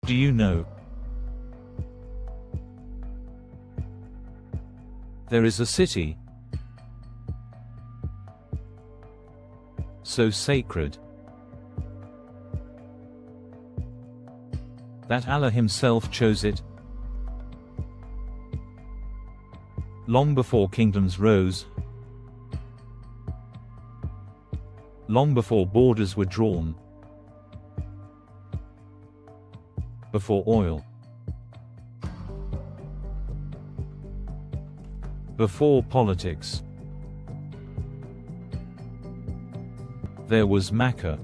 Do you know? There is a city so sacred that Allah Himself chose it. Long before kingdoms rose, long before borders were drawn, before oil, before politics, there was Mecca,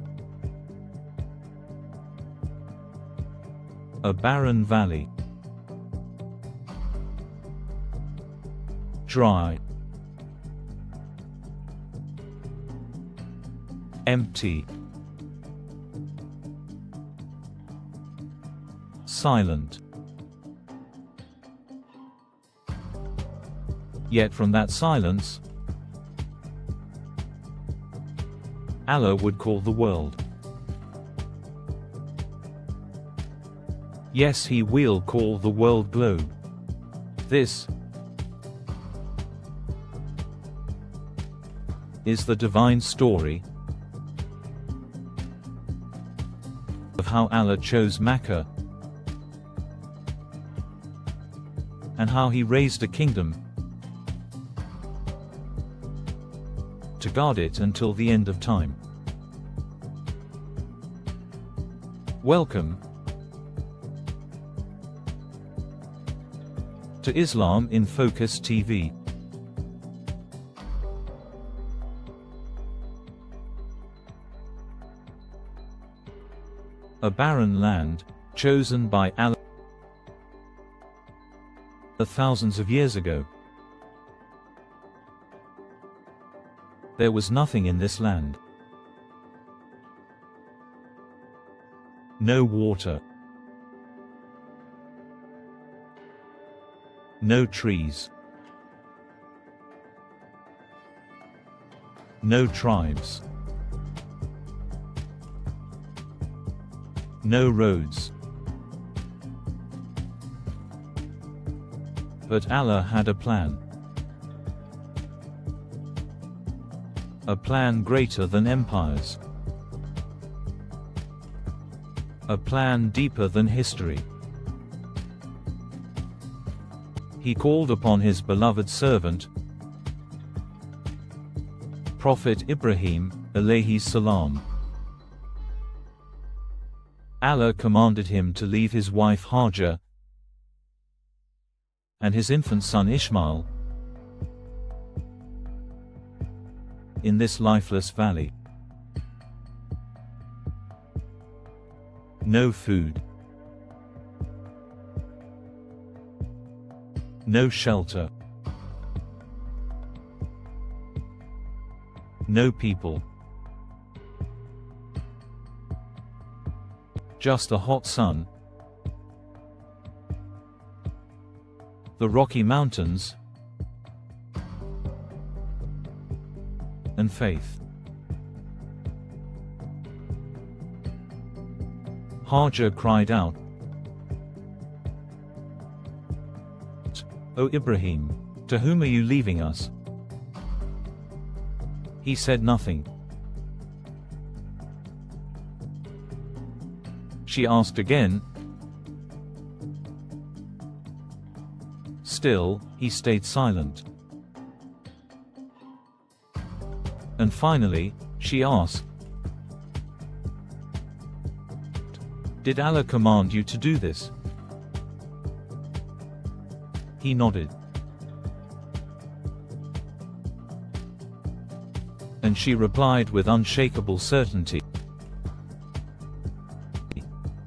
a barren valley, dry, empty, silent. Yet from that silence, Allah would call the world. Yes, He will call the world globe. This is the divine story of how Allah chose Mecca and how He raised a kingdom to guard it until the end of time. Welcome to Islam in Focus TV. A barren land, chosen by Allah thousands of years ago. There was nothing in this land. No water. No trees. No tribes. No roads. But Allah had a plan. A plan greater than empires. A plan deeper than history. He called upon His beloved servant, Prophet Ibrahim, alayhi salam. Allah commanded him to leave his wife Hajar and his infant son Ismail in this lifeless valley. No food. No shelter. No people. Just a hot sun, the Rocky Mountains, and faith. Hajar cried out, "O Ibrahim, to whom are you leaving us?" He said nothing. She asked again. Still, he stayed silent. And finally, she asked, "Did Allah command you to do this?" He nodded. And she replied with unshakable certainty,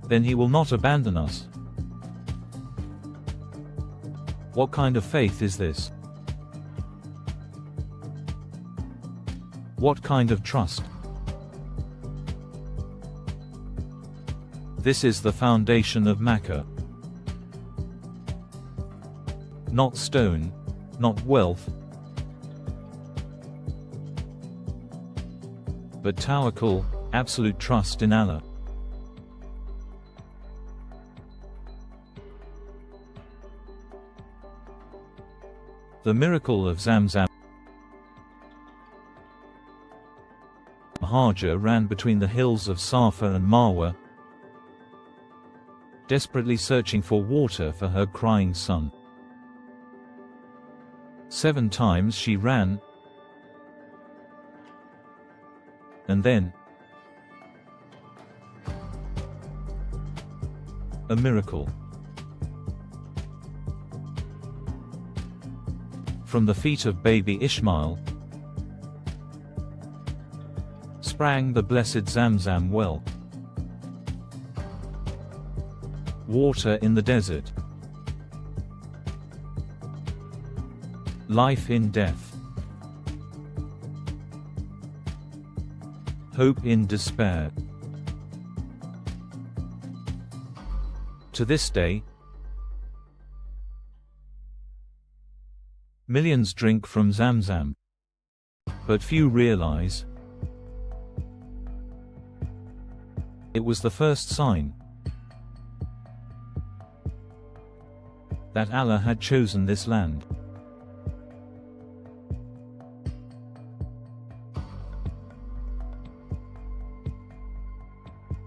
"Then He will not abandon us." What kind of faith is this? What kind of trust? This is the foundation of Mecca. Not stone, not wealth, but tawakkul, absolute trust in Allah. The miracle of Zamzam. Hajar ran between the hills of Safa and Marwa, desperately searching for water for her crying son. 7 times she ran, and then a miracle. From the feet of baby Ishmael sprang the blessed Zamzam well. Water in the desert. Life in death. Hope in despair. To this day, millions drink from Zamzam, but few realize it was the first sign that Allah had chosen this land.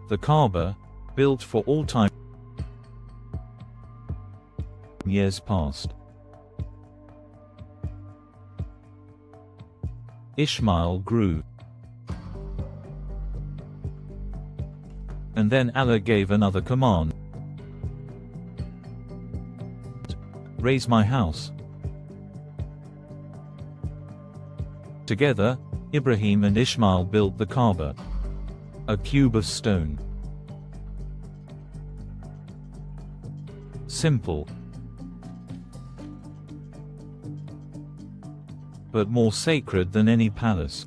The Kaaba, built for all time, years past. Ishmael grew. And then Allah gave another command. Raise my house. Together, Ibrahim and Ishmael built the Kaaba, a cube of stone. Simple, but more sacred than any palace.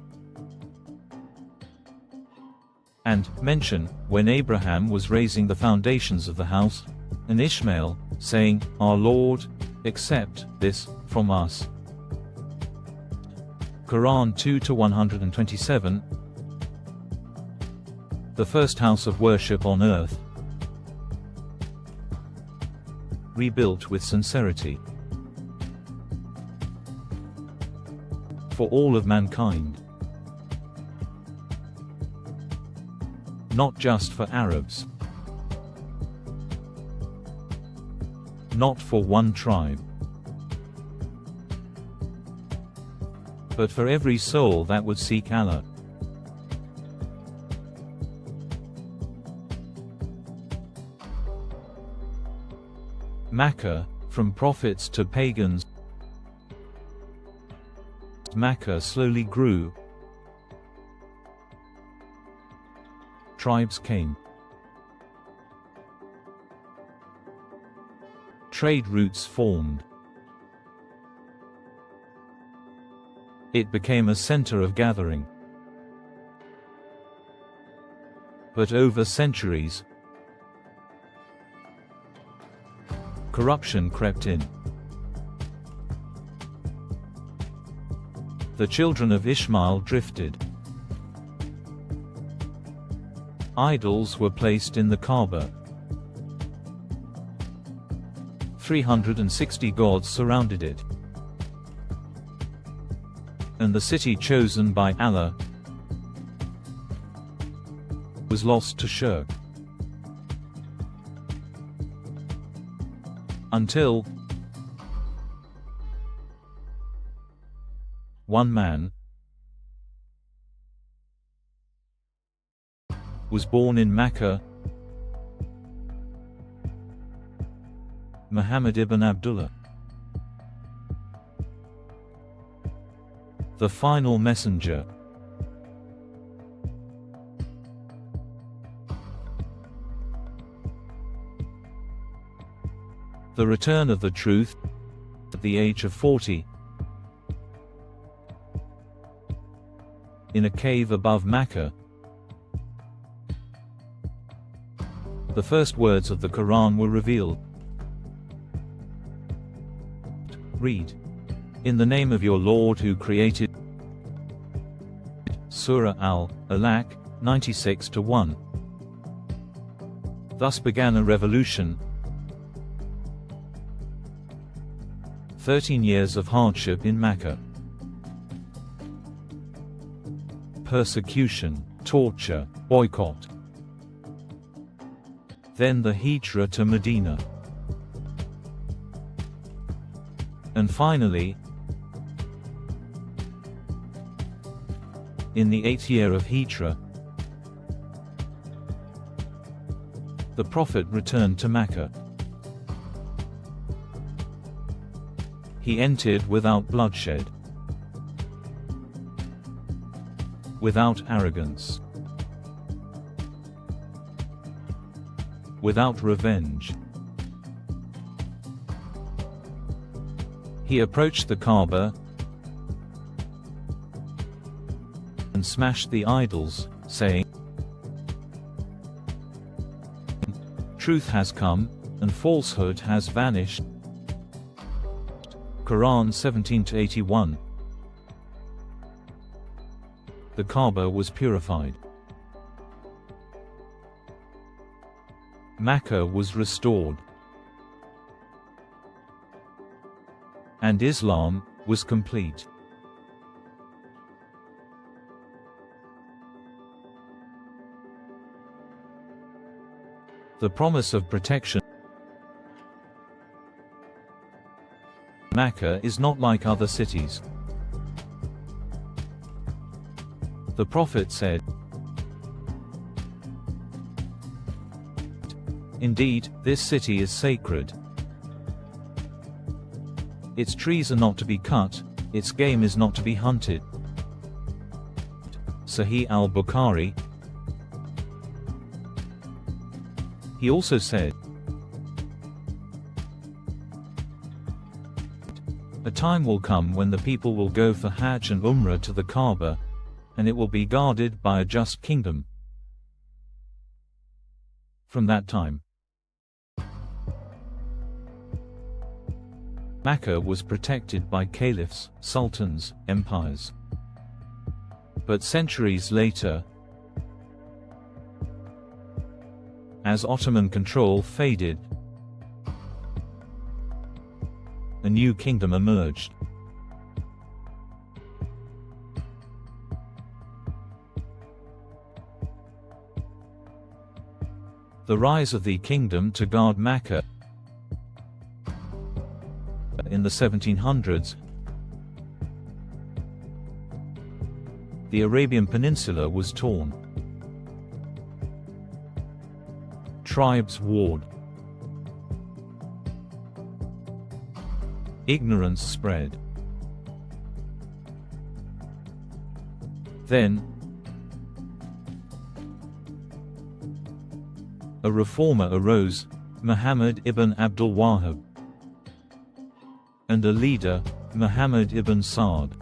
And mention, when Abraham was raising the foundations of the house, and Ishmael, saying, Our Lord, accept this from us. Quran 2-127. The first house of worship on earth, rebuilt with sincerity for all of mankind, not just for Arabs, not for one tribe, but for every soul that would seek Allah. Makkah, from prophets to pagans, Makkah slowly grew. Tribes came. Trade routes formed. It became a center of gathering. But over centuries, corruption crept in. The children of Ishmael drifted. Idols were placed in the Kaaba. 360 gods surrounded it. And the city chosen by Allah was lost to shirk. Until one man was born in Mecca, Muhammad ibn Abdullah, the final messenger. The return of the truth, at the age of 40, in a cave above Mecca. The first words of the Quran were revealed. Read. In the name of your Lord who created. Surah Al-Alaq, 96-1. Thus began a revolution. 13 years of hardship in Mecca. Persecution, torture, boycott. Then the Hijra to Medina. And finally, in the 8th year of Hijra, the Prophet returned to Mecca. He entered without bloodshed, without arrogance, without revenge. He approached the Kaaba and smashed the idols, saying, "Truth has come, and falsehood has vanished." Quran 17-81. The Kaaba was purified. Mecca was restored. And Islam was complete. The promise of protection. Mecca is not like other cities. The Prophet said, "Indeed, this city is sacred. Its trees are not to be cut, its game is not to be hunted." Sahih al-Bukhari. He also said, "A time will come when the people will go for Hajj and Umrah to the Kaaba, and it will be guarded by a just kingdom. From that time, Mecca was protected by caliphs, sultans, empires. But centuries later, as Ottoman control faded, a new kingdom emerged. The rise of the kingdom to guard Mecca. In the 1700s, the Arabian Peninsula was torn. Tribes warred. Ignorance spread. Then, a reformer arose, Muhammad ibn Abdul Wahhab, and a leader, Muhammad ibn Sa'd.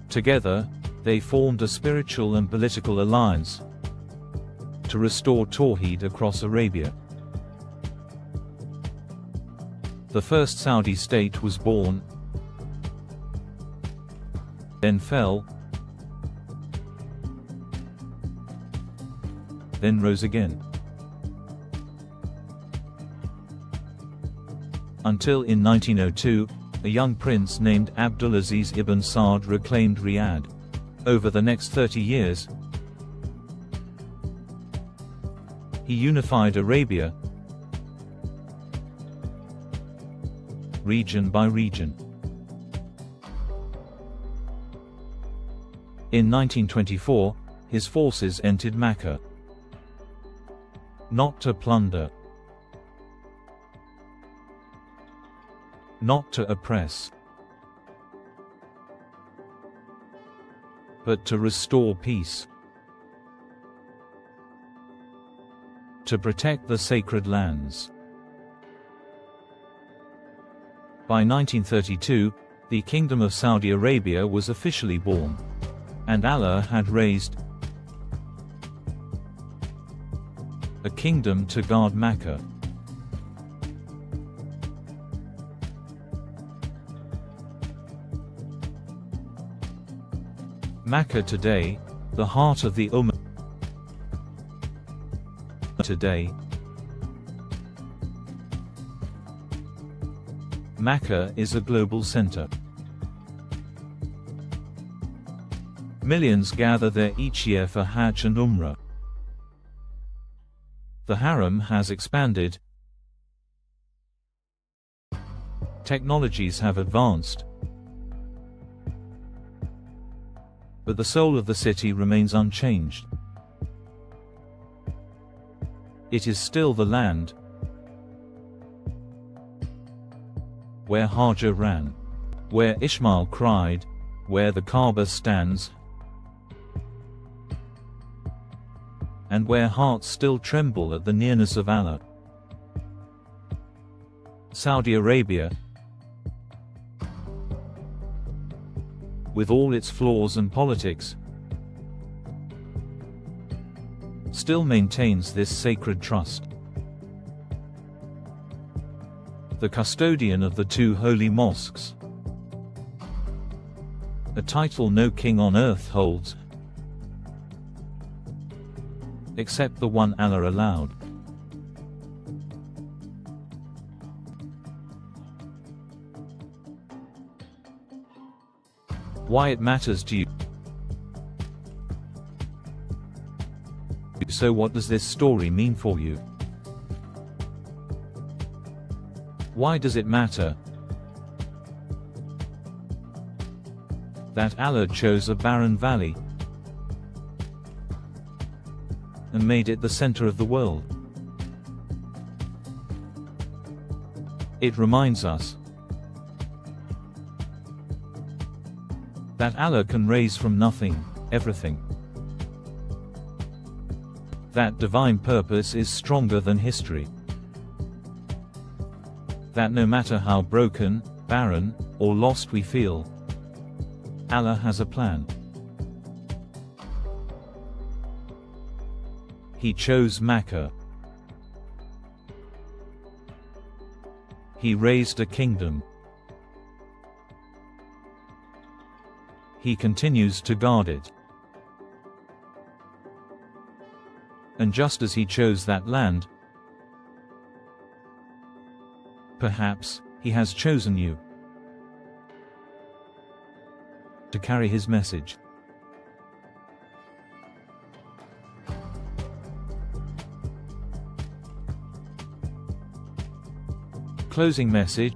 Together, they formed a spiritual and political alliance to restore Tawheed across Arabia. The first Saudi state was born, then fell, then rose again. Until in 1902, a young prince named Abdulaziz ibn Sa'd reclaimed Riyadh. Over the next 30 years, he unified Arabia, region by region. In 1924, his forces entered Mecca, not to plunder, not to oppress, but to restore peace, to protect the sacred lands. By 1932, the Kingdom of Saudi Arabia was officially born, and Allah had raised a kingdom to guard Mecca. Mecca today, the heart of the Ummah. Today, Mecca is a global center. Millions gather there each year for Hajj and Umrah. The Haram has expanded. Technologies have advanced. But the soul of the city remains unchanged. It is still the land where Hajar ran, where Ismail cried, where the Kaaba stands, and where hearts still tremble at the nearness of Allah. Saudi Arabia, with all its flaws and politics, still maintains this sacred trust. The custodian of the two holy mosques, a title no king on earth holds, except the one Allah allowed. Why it matters to you. So what does this story mean for you? Why does it matter that Allah chose a barren valley and made it the center of the world? It reminds us that Allah can raise from nothing, everything. That divine purpose is stronger than history. That no matter how broken, barren, or lost we feel, Allah has a plan. He chose Makkah. He raised a kingdom. He continues to guard it. And just as He chose that land, perhaps He has chosen you to carry His message. Closing message.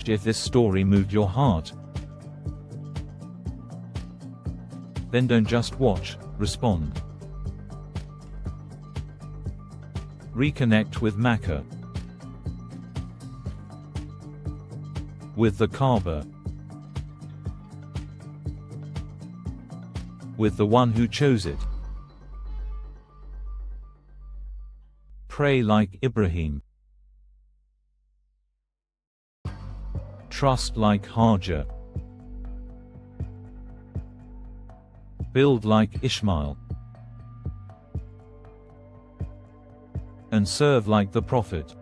If this story moved your heart, then don't just watch, respond. Reconnect with Mecca, with the Kaaba, with the one who chose it. Pray like Ibrahim. Trust like Hajar. Build like Ismail. And serve like the Prophet.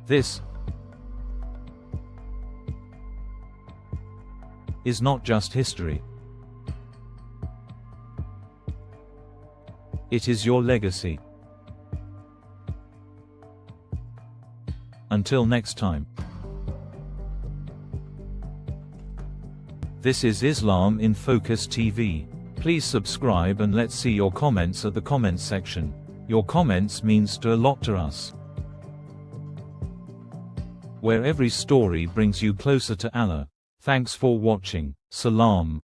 This is not just history. It is your legacy. Until next time. This is Islam in Focus TV. Please subscribe and let's see your comments at the comments section. Your comments means a lot to us. Where every story brings you closer to Allah. Thanks for watching. Salam.